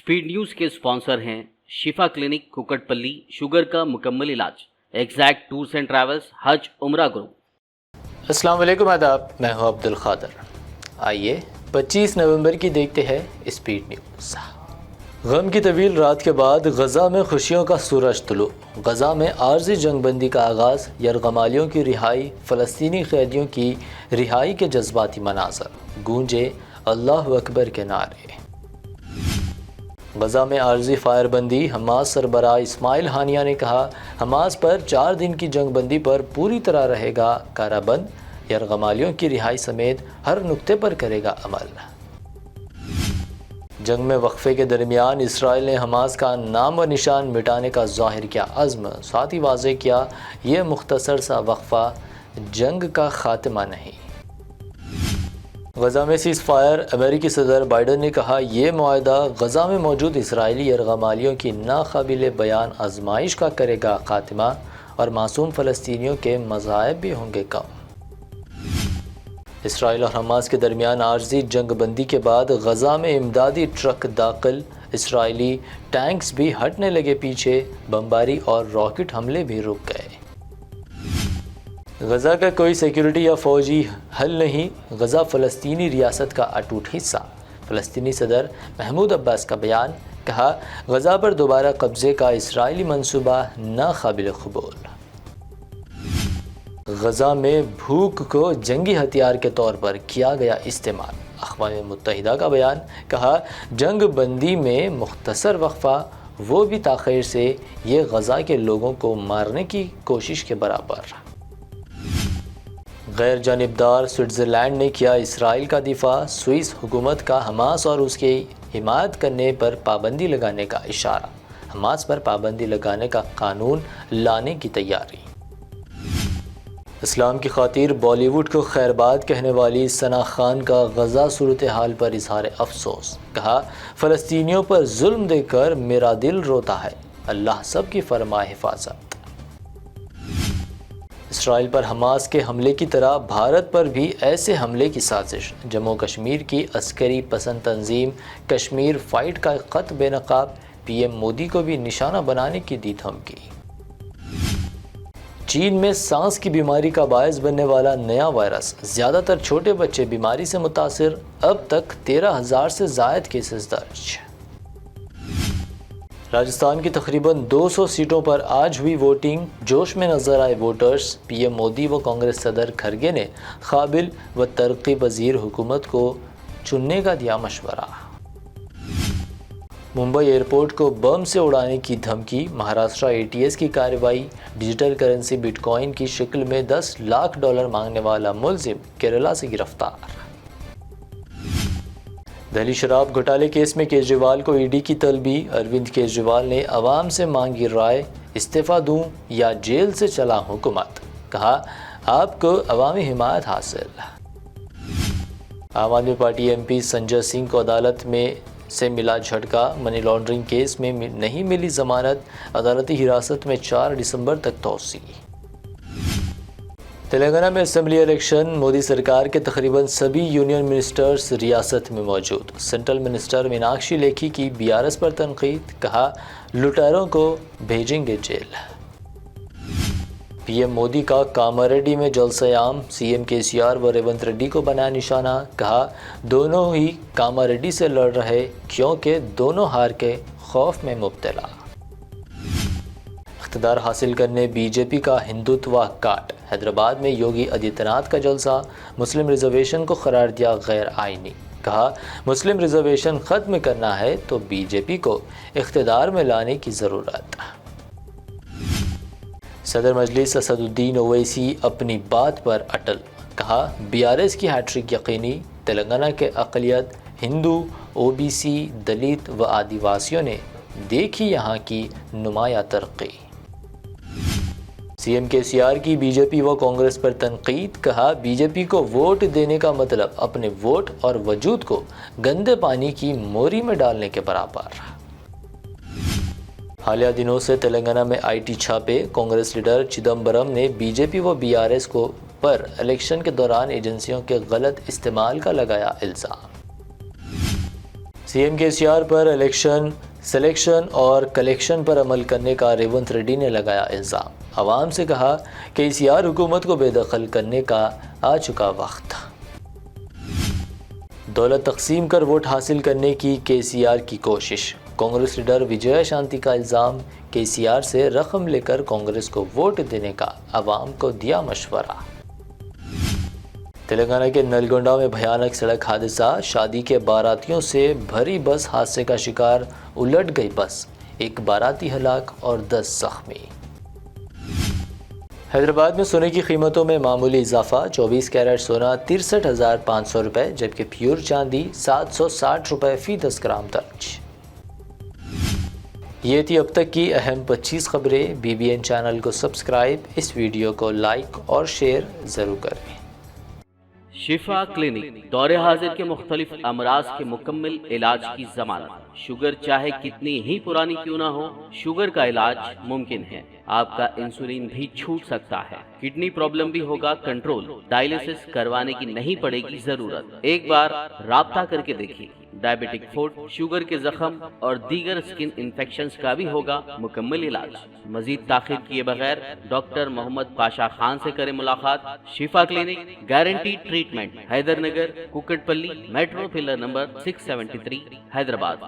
Speed news के sponsor हैं शिफा clinic Kukatpally, sugar का मुकम्मल इलाज, एग्जैक्ट टूर्स एंड ट्रैवल्स, हज उम्रा ग्रुप। अस्सलाम वालेकुम, आदाब। मैं हूं अब्दुल खादर। आइए 25 नवंबर की देखते हैं स्पीड न्यूज़। गम की तवील रात के बाद गज़ा में खुशियों का सूरज तुलू। गज़ा में आर्जी जंगबंदी का आगाज़, यरगमालियों की रिहाई, फ़लस्तीनी कैदियों की रिहाई के जज्बाती मनाज़र, गूंजे अल्लाह अकबर के नारे। गज़ा में आर्जी फायरबंदी। हमास सरबराह इस्माइल हानिया ने कहा, हमास पर 4 दिन की जंगबंदी पर पूरी तरह रहेगा काराबंद, यरगमालियों की रिहाई समेत हर नुक्ते पर करेगा अमल। जंग में वक्फे के दरमियान इसराइल ने हमास का नाम व निशान मिटाने का ज़ाहिर किया अज़्म, साथ ही वाज़ेह किया ये मुख्तसर सा वक्फा जंग का खात्मा नहीं। गज़ा में सीज़ फायर। अमेरिकी सदर बाइडन ने कहा, ये मुआहदा गज़ा में मौजूद इसराइली यरगमालियों की नाकाबिल बयान आजमाइश का करेगा खात्मा और मासूम फ़लस्तीनियों के मज़ाइब भी होंगे कम। इसराइल और हमास के दरमियान आर्जी जंगबंदी के बाद गज़ा में इमदादी ट्रक दाखिल, इसराइली टैंक्स भी हटने लगे पीछे, बमबारी और रॉकेट हमले भी रुक गए। गज़ा का कोई सिक्योरिटी या फ़ौजी हल नहीं, गज़ा फ़लस्तीनी रियासत का अटूट हिस्सा। फ़लस्तीनी सदर महमूद अब्बास का बयान, कहा गज़ा पर दोबारा कब्ज़े का इसराइली मंसूबा नाक़ाबिल क़बूल। गज़ा में भूख को जंगी हथियार के तौर पर किया गया इस्तेमाल। अक़वाम मुत्तहिदा का बयान, कहा जंग बंदी में मुख्तसर वक्फा वो भी ताख़ीर से ये गज़ा के लोगों को मारने की कोशिश के बराबर। गैर जानिबदार स्विट्ज़रलैंड ने किया इसराइल का दिफा। स्विस हुकूमत का हमास और उसकी हिमायत करने पर पाबंदी लगाने का इशारा। हमास पर पाबंदी लगाने का कानून लाने की तैयारी। इस्लाम की खातिर बॉलीवुड को खैरबाद कहने वाली सना खान का गज़ा सूरत हाल पर इजहार अफसोस। कहा, फ़लस्तीनियों पर जुल्म देकर मेरा दिल रोता है, अल्लाह सब की फरमा हिफाजत। इसराइल पर हमास के हमले की तरह भारत पर भी ऐसे हमले की साजिश। जम्मू कश्मीर की अस्करी पसंद तंजीम कश्मीर फ़ाइट का ख़त बेनकाब, पीएम मोदी को भी निशाना बनाने की दी धमकी। चीन में सांस की बीमारी का बायस बनने वाला नया वायरस, ज़्यादातर छोटे बच्चे बीमारी से मुतासिर, अब तक 13,000 से ज़ायद केसेस दर्ज। राजस्थान की तकरीबन 200 सीटों पर आज हुई वोटिंग, जोश में नजर आए वोटर्स। पीएम मोदी व कांग्रेस सदर खरगे ने काबिल व तरक्की पजीर हुकूमत को चुनने का दिया मशवरा। मुंबई एयरपोर्ट को बम से उड़ाने की धमकी। महाराष्ट्र ATS की कार्रवाई। डिजिटल करेंसी बिटकॉइन की शक्ल में $10 लाख मांगने वाला मुलजिम केरला से गिरफ्तार। दिल्ली शराब घोटाले केस में केजरीवाल को ED की तलबी। अरविंद केजरीवाल ने अवाम से मांगी राय, इस्तीफ़ा दूं या जेल से चला हुकूमत। कहा, आपको अवामी हिमायत हासिल। आम आदमी पार्टी MP संजय सिंह को अदालत में से मिला झटका। मनी लॉन्ड्रिंग केस में नहीं मिली जमानत, अदालती हिरासत में 4 दिसंबर तक तौसी। तेलंगाना में असेंबली इलेक्शन। मोदी सरकार के तकरीबन सभी यूनियन मिनिस्टर्स रियासत में मौजूद। सेंट्रल मिनिस्टर मीनाक्षी लेखी की BRS पर तनकीद। कहा, लुटेरों को भेजेंगे जेल। PM मोदी का कामारेड्डी में जलसा-ए-आम। CM KCR व रेवंत रेड्डी को बनाया निशाना। कहा, दोनों ही कामारेड्डी से लड़ रहे क्योंकि दोनों हार के खौफ में मुब्तला। इख्तिदार हासिल करने BJP का हिंदुत्व काट। हैदराबाद में योगी आदित्यनाथ का जलसा। मुस्लिम रिजर्वेशन को करार दिया गैर आइनी। कहा, मुस्लिम रिजर्वेशन ख़त्म करना है तो BJP को इख्तिदार में लाने की ज़रूरत। सदर मजलिस असदुद्दीन ओवैसी अपनी बात पर अटल। कहा, BRS की हैट्रिक यकीनी। तेलंगाना के अक़लियत हिंदू, OBC, दलित व आदिवासियों ने देखी यहाँ की नुमाया तरक्की। CM KCR की BJP व कांग्रेस पर तनकीद। कहा, BJP को वोट देने का मतलब अपने वोट और वजूद को गंदे पानी की मोरी में डालने के बराबर। हालिया दिनों से तेलंगाना में IT छापे। कांग्रेस लीडर चिदम्बरम ने BJP व BRS को पर इलेक्शन के दौरान एजेंसियों के गलत इस्तेमाल का लगाया इल्ज़ाम। سی ایم KCR پر الیکشن سلیکشن اور کلیکشن پر عمل کرنے کا ریونت ریڈی نے لگایا الزام، عوام سے کہا KCR حکومت کو بے دخل کرنے کا آ چکا وقت۔ دولت تقسیم کر ووٹ حاصل کرنے کی KCR کی کوشش، کانگریس لیڈر وجے شانتی کا الزام، KCR سے رقم لے کر کانگریس کو ووٹ دینے کا عوام کو دیا مشورہ۔ تلنگانہ کے نلگونڈا میں بھیانک سڑک حادثہ، شادی کے باراتیوں سے بھری بس حادثے کا شکار، الٹ گئی بس، ایک باراتی ہلاک اور 10 زخمی۔ حیدرآباد میں سونے کی قیمتوں میں معمولی اضافہ، 24 کیرٹ سونا 63,500 روپے جبکہ پیور چاندی 760 روپے فی 10 گرام درج۔ یہ تھی اب تک کی اہم 25 خبریں۔ BBN چینل کو سبسکرائب، اس ویڈیو کو لائک اور شیئر ضرور کریں۔ شفا کلینک دور حاضر کے مختلف امراض کے مکمل علاج کی ضمانت، شوگر چاہے کتنی ہی پرانی کیوں نہ ہو، شوگر کا علاج ممکن ہے۔ آپ کا انسولین بھی چھوٹ سکتا ہے، کڈنی پرابلم بھی ہوگا کنٹرول، ڈائلیسس کروانے کی نہیں پڑے گی ضرورت، ایک بار رابطہ کر کے دیکھیے۔ ڈائبیٹک فوڈ، شوگر کے زخم اور دیگر اسکن انفیکشنز کا بھی ہوگا مکمل علاج۔ مزید تاخیر کیے بغیر ڈاکٹر محمد پاشا خان سے کریں ملاقات۔ Shifa clinic, guaranteed treatment, Hyder Nagar, Kukatpally, metro pillar number 673، Hyderabad.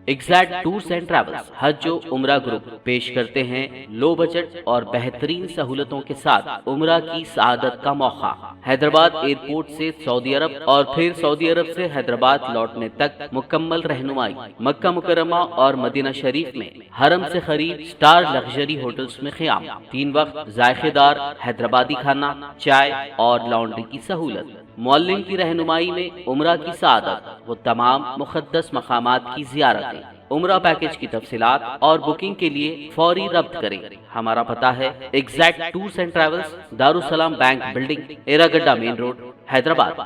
Exact Tours and Travels حج و عمرہ گروپ پیش کرتے ہیں لو بجٹ اور بہترین سہولتوں کے ساتھ عمرہ کی سعادت کا موقع۔ حیدرآباد ایئرپورٹ سے سعودی عرب اور پھر سعودی عرب سے حیدرآباد لوٹنے تک مکمل رہنمائی، مکہ مکرمہ اور مدینہ شریف میں حرم سے قریب سٹار لگژری ہوٹلز میں قیام، 3 وقت ذائقے دار حیدرآبادی کھانا، چائے اور لانڈری کی سہولت، معلم کی رہنمائی میں عمرہ کی سعادت، وہ تمام مقدس مقامات کی زیارتیں۔ عمرہ پیکج کی تفصیلات اور بکنگ کے لیے فوری رابطہ کریں۔ ہمارا پتہ ہے Exact Tours and Travels, Darussalam bank building, Erragadda main road, Hyderabad.